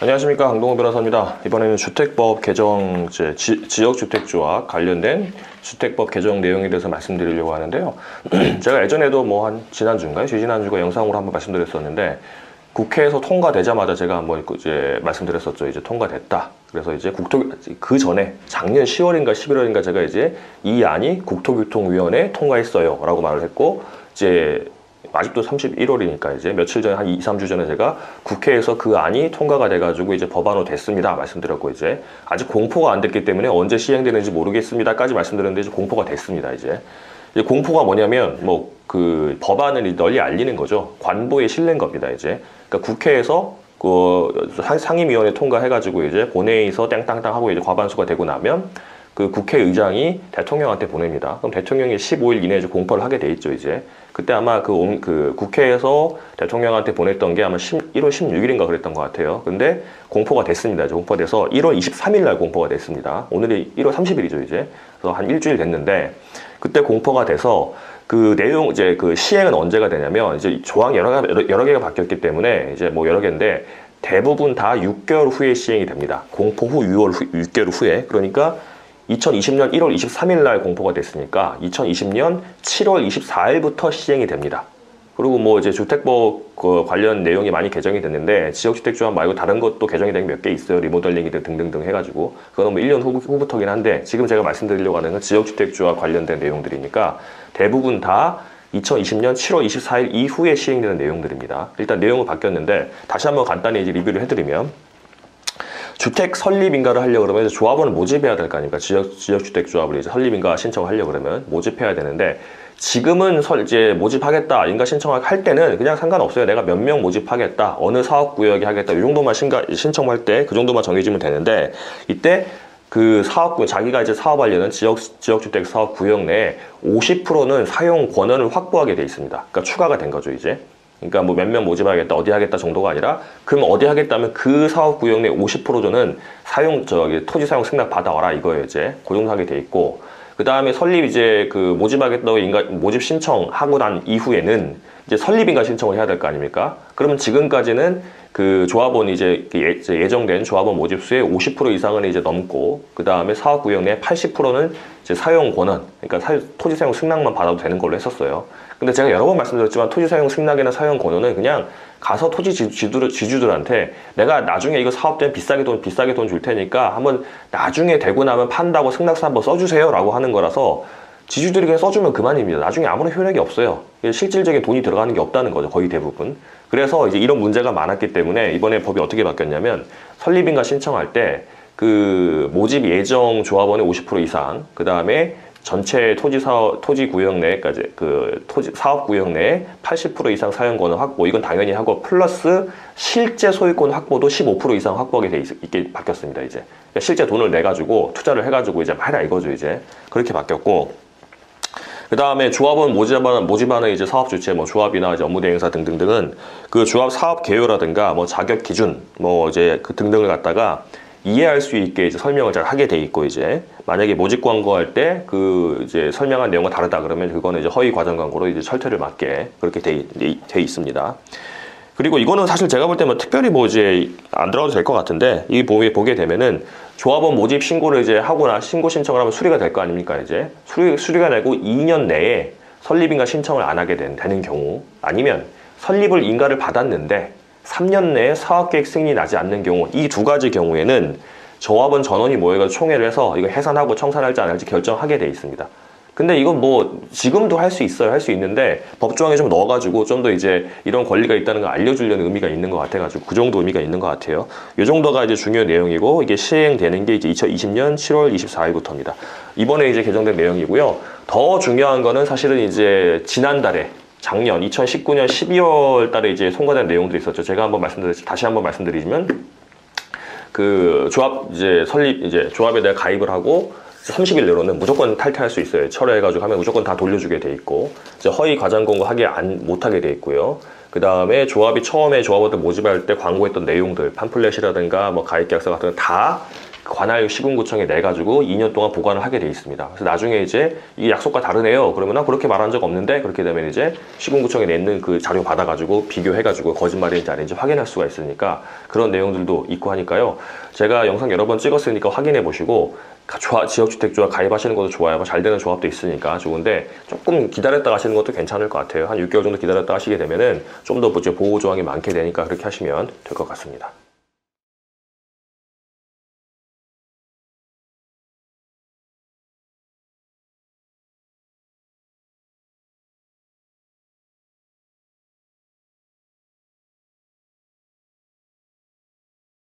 안녕하십니까, 강동호 변호사입니다. 이번에는 주택법 개정, 지역주택주와 관련된 주택법 개정 내용에 대해서 말씀드리려고 하는데요. 제가 예전에도 지난주인가요? 지난주가 영상으로 한번 말씀드렸었는데, 국회에서 통과되자마자 제가 한번 이제 말씀드렸었죠. 이제 통과됐다. 그래서 이제 그 전에 작년 10월인가 11월인가 제가 이제 이 안이 국토교통위원회에 통과했어요. 라고 말을 했고, 이제 아직도 31월이니까 이제 며칠 전에 한 2, 3주 전에 제가 국회에서 그 안이 통과가 돼가지고 이제 법안으로 됐습니다 말씀드렸고, 이제 아직 공포가 안 됐기 때문에 언제 시행되는지 모르겠습니다까지 말씀드렸는데 이제 공포가 됐습니다. 이제 공포가 뭐냐면 그 법안을 널리 알리는 거죠. 관보에 실는 겁니다. 이제 그러니까 국회에서 그 상임위원회 통과해가지고 이제 본회의에서 땡땅땅 하고 이제 과반수가 되고 나면 그 국회의장이 대통령한테 보냅니다. 그럼 대통령이 15일 이내에 공포를 하게 돼 있죠. 이제 그때 아마 그 국회에서 대통령한테 보냈던 게 아마 1월 16일인가 그랬던 것 같아요. 근데 공포가 됐습니다. 이제 공포가 돼서 1월 23일 날 공포가 됐습니다. 오늘이 1월 30일이죠. 이제 그래서 한 일주일 됐는데, 그때 공포가 돼서 그 내용 이제 그 시행은 언제가 되냐면, 이제 조항이 여러 개가 바뀌었기 때문에 이제 여러 개인데 대부분 다 6개월 후에 시행이 됩니다. 공포 후 6개월 후에. 그러니까 2020년 1월 23일 날 공포가 됐으니까 2020년 7월 24일부터 시행이 됩니다. 그리고 이제 주택법 관련 내용이 많이 개정이 됐는데, 지역주택조합 말고 다른 것도 개정이 된 게 몇 개 있어요. 리모델링이든 등등등 해가지고. 그거는 1년 후부터긴 한데, 지금 제가 말씀드리려고 하는 건 지역주택조합 관련된 내용들이니까 대부분 다 2020년 7월 24일 이후에 시행되는 내용들입니다. 일단 내용은 바뀌었는데, 다시 한번 간단히 이제 리뷰를 해드리면, 주택 설립인가를 하려고 그러면 조합원을 모집해야 될 거 아닙니까? 지역주택조합을 이제 설립인가 신청을 하려고 그러면 모집해야 되는데, 지금은 이제 모집하겠다, 인가 신청할 때는 그냥 상관없어요. 내가 몇 명 모집하겠다, 어느 사업구역에 하겠다, 이 정도만 신청할 때 그 정도만 정해지면 되는데, 이때 그 사업구역, 자기가 이제 사업하려는 지역주택 사업구역 내에 50%는 사용 권한을 확보하게 돼 있습니다. 그러니까 추가가 된 거죠, 이제. 그러니까 몇 명 모집하겠다, 어디 하겠다 정도가 아니라, 그럼 어디 하겠다면 그 사업구역 내 50%는 토지 사용 승낙 받아와라 이거예요. 이제 그 정도 하게 돼 있고, 그 다음에 설립 이제 모집하겠다고 모집 신청하고 난 이후에는 이제 설립인가 신청을 해야 될 거 아닙니까? 그러면 지금까지는 그 조합원이 이제 예정된 조합원 모집 수의 50% 이상은 이제 넘고, 그 다음에 사업구역 내 80%는 이제 사용 권한, 그러니까 토지 사용 승낙만 받아도 되는 걸로 했었어요. 근데 제가 여러 번 말씀드렸지만, 토지 사용 승낙이나 사용 권한은 그냥 가서 토지 지주들한테 내가 나중에 이거 사업되면 비싸게 돈 줄 테니까 한번 나중에 되고 나면 판다고 승낙서 한번 써주세요 라고 하는 거라서, 지주들이 그냥 써주면 그만입니다. 나중에 아무런 효력이 없어요. 실질적인 돈이 들어가는 게 없다는 거죠, 거의 대부분. 그래서 이제 이런 문제가 많았기 때문에 이번에 법이 어떻게 바뀌었냐면, 설립인가 신청할 때 그 모집 예정 조합원의 50% 이상, 그 다음에 전체 토지 구역 내까지 사업 구역 내에 80% 이상 사용 권한 확보, 이건 당연히 하고, 플러스 실제 소유권 확보도 15% 이상 확보하게 있게 바뀌었습니다. 이제 그러니까 실제 돈을 내 가지고 투자를 해 가지고 이제 해라 이거죠. 이제 그렇게 바뀌었고, 그 다음에 조합원 모집하는 이제 사업 주체, 조합이나 이제 업무 대행사 등등등은 그 조합 사업 개요라든가 자격 기준 이제 그 등등을 갖다가 이해할 수 있게 이제 설명을 잘 하게 돼 있고, 이제 만약에 모집 광고할 때 그 이제 설명한 내용과 다르다 그러면 그거는 이제 허위 과장 광고로 이제 철퇴를 맞게 그렇게 돼 있습니다. 그리고 이거는 사실 제가 볼 때 특별히 이제 안 들어가도 될 것 같은데, 이 보게 되면은 조합원 모집 신고를 이제 하거나 신고 신청을 하면 수리가 될 거 아닙니까? 이제 수리가 되고 2년 내에 설립인가 신청을 안 하게 되는 경우, 아니면 설립을 인가를 받았는데 3년 내에 사업계획 승인이 나지 않는 경우, 이 두 가지 경우에는 조합원 전원이 모여서 총회를 해서 이거 해산하고 청산할지 안 할지 결정하게 돼 있습니다. 근데 이건 지금도 할 수 있어요. 할 수 있는데 법조항에 좀 넣어가지고 좀 더 이제 이런 권리가 있다는 걸 알려주려는 의미가 있는 것 같아가지고, 그 정도 의미가 있는 것 같아요. 이 정도가 이제 중요한 내용이고, 이게 시행되는 게 이제 2020년 7월 24일부터입니다. 이번에 이제 개정된 내용이고요. 더 중요한 거는 사실은 이제 작년 2019년 12월 달에 이제 통과된 내용들이 있었죠. 제가 다시 한번 말씀드리면, 그 조합 이제 조합에 대해 가입을 하고 30일 내로는 무조건 탈퇴할 수 있어요. 철회해가지고 하면 무조건 다 돌려주게 돼 있고, 이제 허위 과장 광고 못하게 돼 있고요. 그 다음에 조합이 처음에 조합원들 모집할 때 광고했던 내용들, 팜플렛이라든가 가입계약서 같은 거 다 관할 시군구청에 내가지고 2년 동안 보관을 하게 돼 있습니다. 그래서 나중에 이제 이 약속과 다르네요. 그러면 나 그렇게 말한 적 없는데, 그렇게 되면 이제 시군구청에 내는 그 자료 받아가지고 비교해가지고 거짓말인지 아닌지 확인할 수가 있으니까 그런 내용들도 있고 하니까요. 제가 영상 여러 번 찍었으니까 확인해 보시고 지역주택조합 가입하시는 것도 좋아요. 잘 되는 조합도 있으니까 좋은데 조금 기다렸다 하시는 것도 괜찮을 것 같아요. 한 6개월 정도 기다렸다 하시게 되면은 좀 더 보호조항이 많게 되니까 그렇게 하시면 될 것 같습니다.